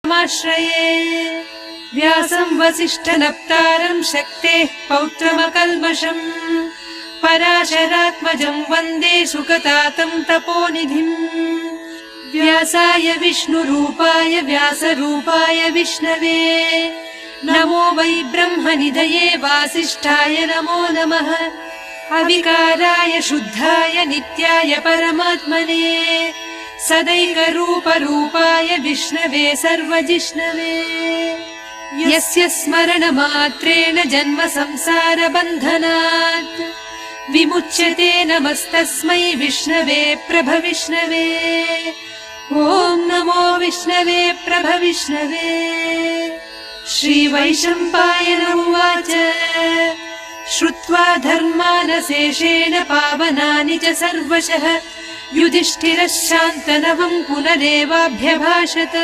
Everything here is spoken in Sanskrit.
रामाश्रये व्यासं वसिष्ठनप्तारं शक्तेः पौत्रमकल्मषम् पराशरात्मजं वन्दे सुकतातं तपोनिधिम् व्यासाय विष्णुरूपाय व्यासरूपाय विष्णवे नमो वै ब्रह्मनिधये वासिष्ठाय नमो नमः अविकाराय शुद्धाय नित्याय परमात्मने सदैकरूपरूपाय विष्णवे सर्वजिष्णवे यस्य स्मरणमात्रेण जन्म संसारबन्धनात् विमुच्यते नमस्तस्मै विष्णवे प्रभविष्णवे ॐ नमो विष्णवे प्रभविष्णवे श्रीवैशम्पायन उवाच श्रुत्वा धर्मानशेषेण पावनानि च सर्वशः युधिष्ठिरः शान्तनवं पुनरेवाभ्यभाषत